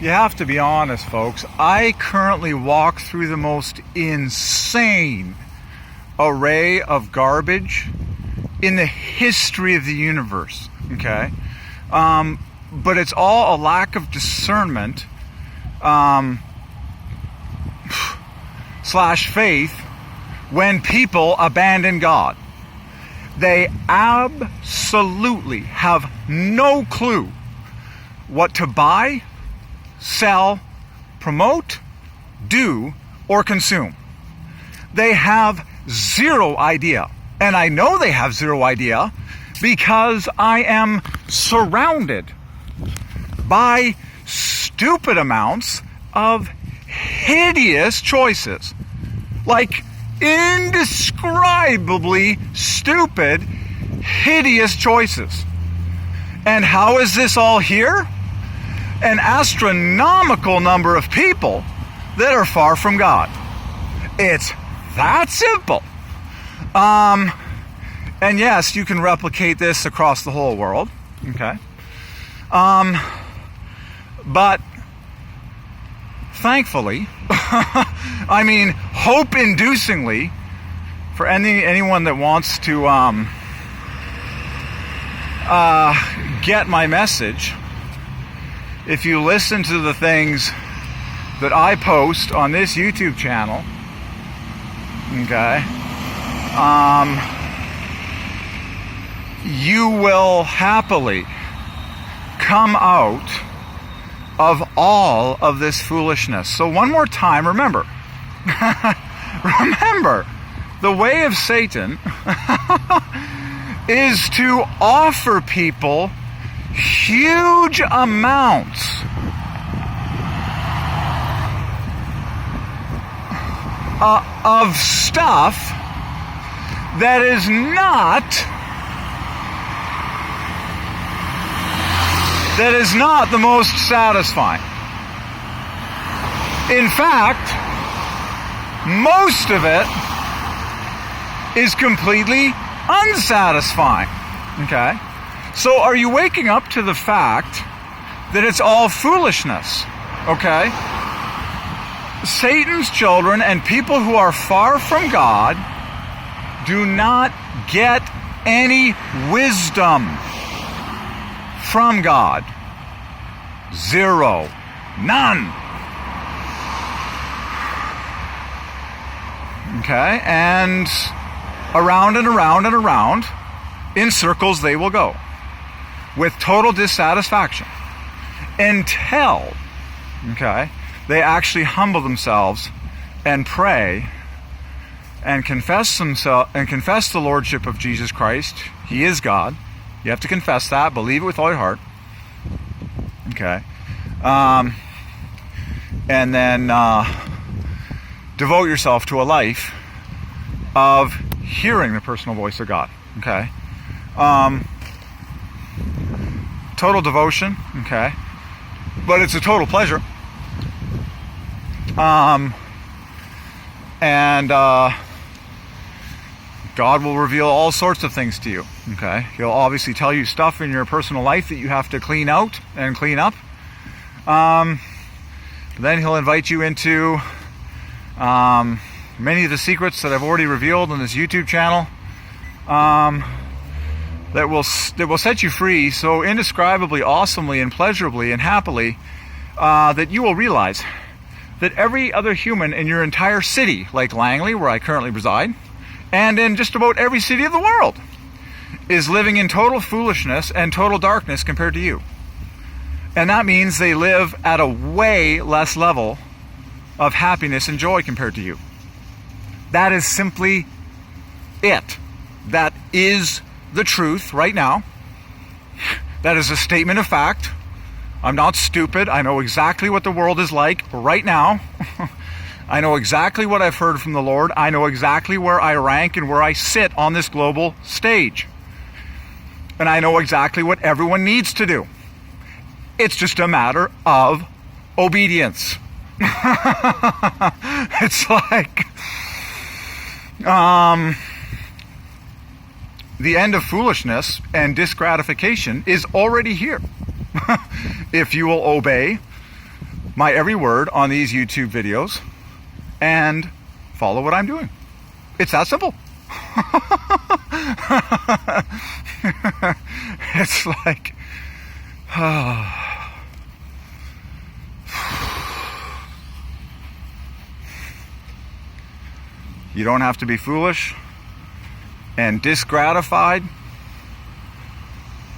You have to be honest, folks. I currently walk through the most insane array of garbage in the history of the universe, okay? But it's all a lack of discernment slash faith when people abandon God. They absolutely have no clue what to buy, sell, promote, do, or consume. They have zero idea. And I know they have zero idea because I am surrounded by stupid amounts of hideous choices. Like indescribably stupid, hideous choices. And how is this all here? An astronomical number of people that are far from God. It's that simple. And yes, you can replicate this across the whole world. Okay. But thankfully, I mean, hope-inducingly, for anyone that wants to get my message, if you listen to the things that I post on this YouTube channel, okay, you will happily come out of all of this foolishness. So one more time, remember, the way of Satan is to offer people huge amounts of stuff that is not the most satisfying. In fact, most of it is completely unsatisfying. Okay? So are you waking up to the fact that it's all foolishness? Okay? Satan's children and people who are far from God do not get any wisdom from God. Zero. None. Okay? And around and around and around, in circles they will go, with total dissatisfaction, until, okay, they actually humble themselves and pray and confess the Lordship of Jesus Christ. He is God. You have to confess that, believe it with all your heart. Okay. And then devote yourself to a life of hearing the personal voice of God. Okay. Total devotion. Okay. But it's a total pleasure. And God will reveal all sorts of things to you. Okay. He'll obviously tell you stuff in your personal life that you have to clean out and clean up. Then he'll invite you into many of the secrets that I've already revealed on this YouTube channel, that will set you free so indescribably, awesomely, and pleasurably and happily, that you will realize that every other human in your entire city, like Langley, where I currently reside, and in just about every city of the world, is living in total foolishness and total darkness compared to you. And that means they live at a way less level of happiness and joy compared to you. That is simply it. That is the truth right now. That is a statement of fact. I'm not stupid. I know exactly what the world is like right now. I know exactly what I've heard from the Lord. I know exactly where I rank and where I sit on this global stage. And I know exactly what everyone needs to do. It's just a matter of obedience. It's like the end of foolishness and disgratification is already here. If you will obey my every word on these YouTube videos and follow what I'm doing. It's that simple. It's like, you don't have to be foolish and disgratified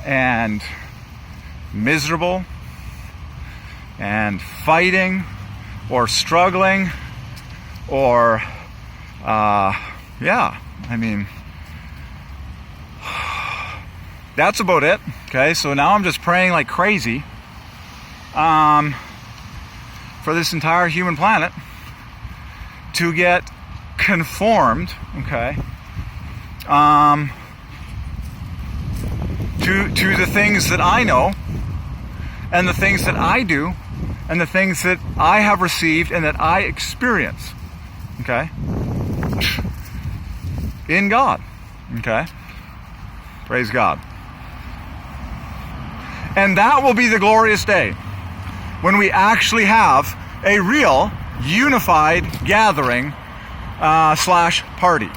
and miserable and fighting or struggling or yeah, I mean, that's about it. Okay, so now I'm just praying like crazy for this entire human planet to get conformed, okay, to the things that I know and the things that I do and the things that I have received and that I experience, okay, in God, okay, praise God. And that will be the glorious day when we actually have a real unified gathering / party.